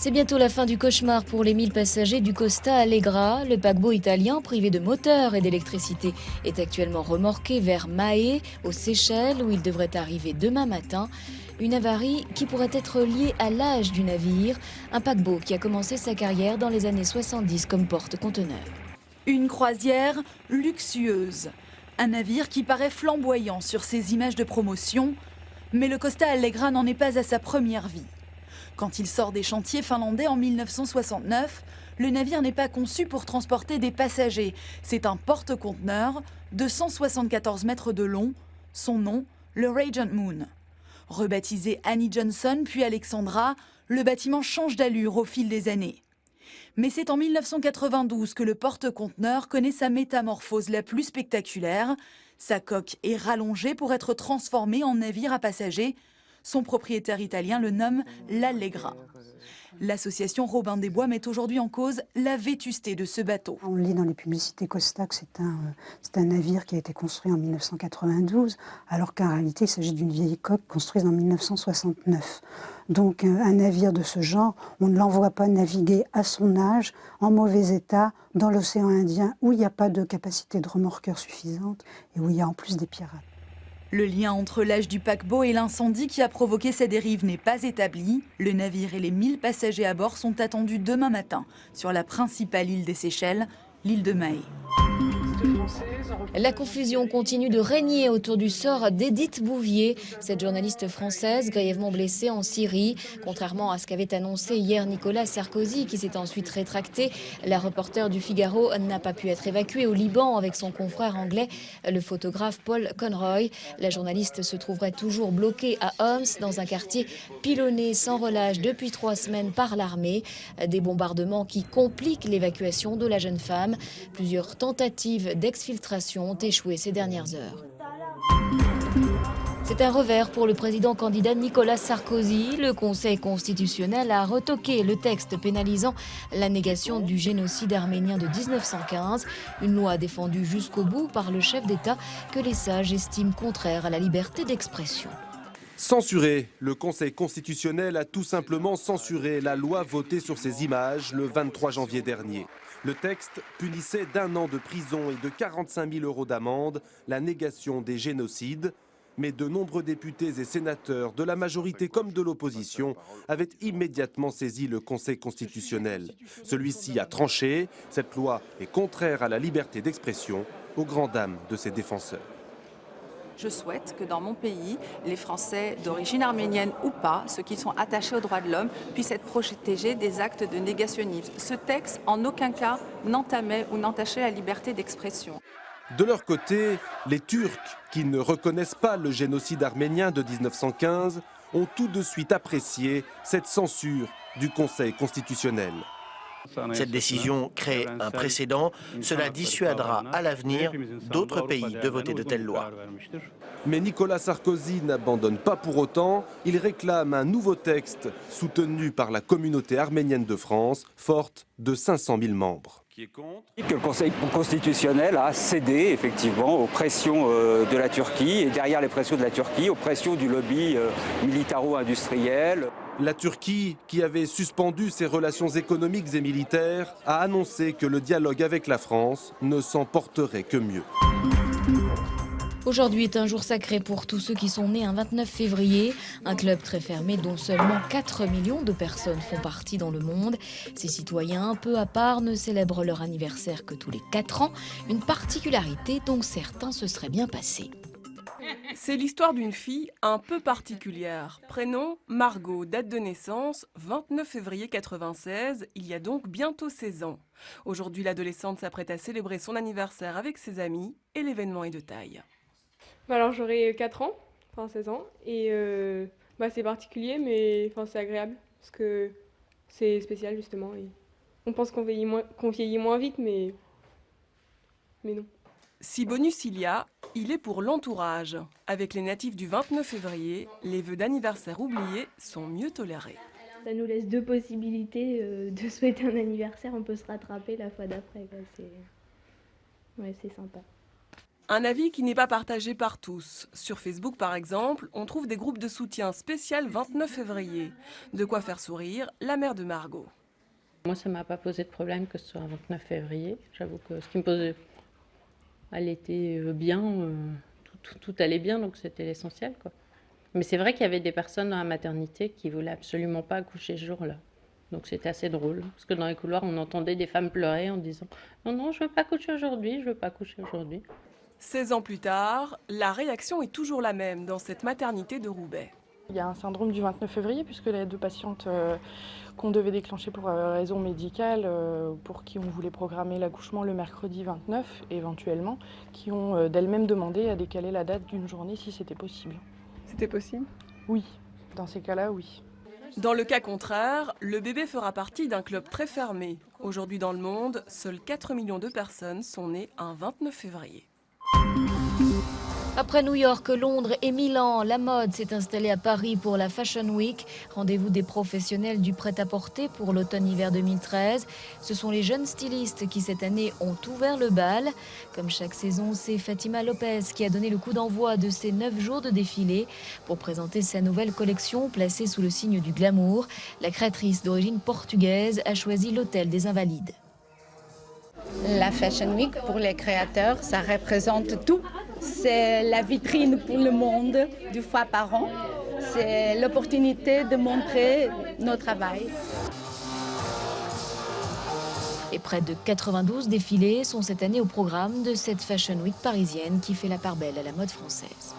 C'est bientôt la fin du cauchemar pour les 1000 passagers du Costa Allegra. Le paquebot italien, privé de moteur et d'électricité, est actuellement remorqué vers Mahé, aux Seychelles, où il devrait arriver demain matin. Une avarie qui pourrait être liée à l'âge du navire, un paquebot qui a commencé sa carrière dans les années 70 comme porte-conteneur. Une croisière luxueuse. Un navire qui paraît flamboyant sur ses images de promotion, mais le Costa Allegra n'en est pas à sa première vie. Quand il sort des chantiers finlandais en 1969, le navire n'est pas conçu pour transporter des passagers. C'est un porte-conteneur de 174 mètres de long, son nom, le Radiant Moon. Rebaptisé Annie Johnson puis Alexandra, le bâtiment change d'allure au fil des années. Mais c'est en 1992 que le porte-conteneur connaît sa métamorphose la plus spectaculaire. Sa coque est rallongée pour être transformée en navire à passagers. Son propriétaire italien le nomme l'Allegra. L'association Robin des Bois met aujourd'hui en cause la vétusté de ce bateau. On lit dans les publicités Costa que c'est un navire qui a été construit en 1992, alors qu'en réalité il s'agit d'une vieille coque construite en 1969. Donc un navire de ce genre, on ne l'envoie pas naviguer à son âge, en mauvais état, dans l'océan Indien, où il n'y a pas de capacité de remorqueur suffisante et où il y a en plus des pirates. Le lien entre l'âge du paquebot et l'incendie qui a provoqué ces dérives n'est pas établi. Le navire et les 1000 passagers à bord sont attendus demain matin sur la principale île des Seychelles, l'île de Mahé. La confusion continue de régner autour du sort d'Édith Bouvier, cette journaliste française grièvement blessée en Syrie. Contrairement à ce qu'avait annoncé hier Nicolas Sarkozy, qui s'est ensuite rétracté, la reporter du Figaro n'a pas pu être évacuée au Liban avec son confrère anglais, le photographe Paul Conroy. La journaliste se trouverait toujours bloquée à Homs, dans un quartier pilonné sans relâche depuis 3 semaines par l'armée. Des bombardements qui compliquent l'évacuation de la jeune femme. Plusieurs tentatives d'exfiltration ont échoué ces dernières heures. C'est un revers pour le président candidat Nicolas Sarkozy. Le Conseil constitutionnel a retoqué le texte pénalisant la négation du génocide arménien de 1915. Une loi défendue jusqu'au bout par le chef d'État que les sages estiment contraire à la liberté d'expression. Censuré, le Conseil constitutionnel a tout simplement censuré la loi votée sur ces images le 23 janvier dernier. Le texte punissait d'1 an de prison et de 45 000 € d'amende la négation des génocides. Mais de nombreux députés et sénateurs, de la majorité comme de l'opposition, avaient immédiatement saisi le Conseil constitutionnel. Celui-ci a tranché. Cette loi est contraire à la liberté d'expression, aux grandes dames de ses défenseurs. Je souhaite que dans mon pays, les Français d'origine arménienne ou pas, ceux qui sont attachés aux droits de l'homme, puissent être protégés des actes de négationnisme. Ce texte, en aucun cas, n'entamait ou n'entachait la liberté d'expression. De leur côté, les Turcs, qui ne reconnaissent pas le génocide arménien de 1915, ont tout de suite apprécié cette censure du Conseil constitutionnel. Cette décision crée un précédent. Cela dissuadera à l'avenir d'autres pays de voter de telles lois. Mais Nicolas Sarkozy n'abandonne pas pour autant. Il réclame un nouveau texte soutenu par la communauté arménienne de France, forte de 500 000 membres. Que le Conseil constitutionnel a cédé effectivement aux pressions de la Turquie et derrière les pressions de la Turquie, aux pressions du lobby militaro-industriel. La Turquie, qui avait suspendu ses relations économiques et militaires, a annoncé que le dialogue avec la France ne s'en porterait que mieux. Aujourd'hui est un jour sacré pour tous ceux qui sont nés un 29 février, un club très fermé dont seulement 4 millions de personnes font partie dans le monde. Ces citoyens, peu à part, ne célèbrent leur anniversaire que tous les 4 ans, une particularité dont certains se seraient bien passés. C'est l'histoire d'une fille un peu particulière. Prénom Margot, date de naissance 29 février 96, il y a donc bientôt 16 ans. Aujourd'hui, l'adolescente s'apprête à célébrer son anniversaire avec ses amis et l'événement est de taille. Alors j'aurai 4 ans, enfin 16 ans, et c'est particulier, mais c'est agréable, parce que c'est spécial justement. Et on pense qu'on vieillit moins vite, mais non. Si bonus il y a, il est pour l'entourage. Avec les natifs du 29 février, les vœux d'anniversaire oubliés sont mieux tolérés. Ça nous laisse 2 possibilités de souhaiter un anniversaire, on peut se rattraper la fois d'après. C'est sympa. Un avis qui n'est pas partagé par tous. Sur Facebook, par exemple, on trouve des groupes de soutien spécial 29 février. De quoi faire sourire la mère de Margot. Moi, ça ne m'a pas posé de problème que ce soit un 29 février. J'avoue que ce qui me posait... Elle était bien, tout allait bien, donc c'était l'essentiel, quoi. Mais c'est vrai qu'il y avait des personnes dans la maternité qui ne voulaient absolument pas accoucher ce jour-là. Donc c'était assez drôle, parce que dans les couloirs, on entendait des femmes pleurer en disant « Non, non, je ne veux pas accoucher aujourd'hui, je ne veux pas accoucher aujourd'hui ». 16 ans plus tard, la réaction est toujours la même dans cette maternité de Roubaix. Il y a un syndrome du 29 février puisque les 2 patientes qu'on devait déclencher pour raison médicale, pour qui on voulait programmer l'accouchement le mercredi 29 éventuellement, qui ont d'elles-mêmes demandé à décaler la date d'une journée si c'était possible. C'était possible? Oui, dans ces cas-là, oui. Dans le cas contraire, le bébé fera partie d'un club très fermé. Aujourd'hui dans le monde, seuls 4 millions de personnes sont nées un 29 février. Après New York, Londres et Milan, la mode s'est installée à Paris pour la Fashion Week. Rendez-vous des professionnels du prêt-à-porter pour l'automne-hiver 2013. Ce sont les jeunes stylistes qui, cette année, ont ouvert le bal. Comme chaque saison, c'est Fatima Lopez qui a donné le coup d'envoi de ces 9 jours de défilé pour présenter sa nouvelle collection placée sous le signe du glamour. La créatrice d'origine portugaise a choisi l'Hôtel des Invalides. La Fashion Week, pour les créateurs, ça représente tout. C'est la vitrine pour le monde, 2 fois par an. C'est l'opportunité de montrer nos travail. Et près de 92 défilés sont cette année au programme de cette Fashion Week parisienne qui fait la part belle à la mode française.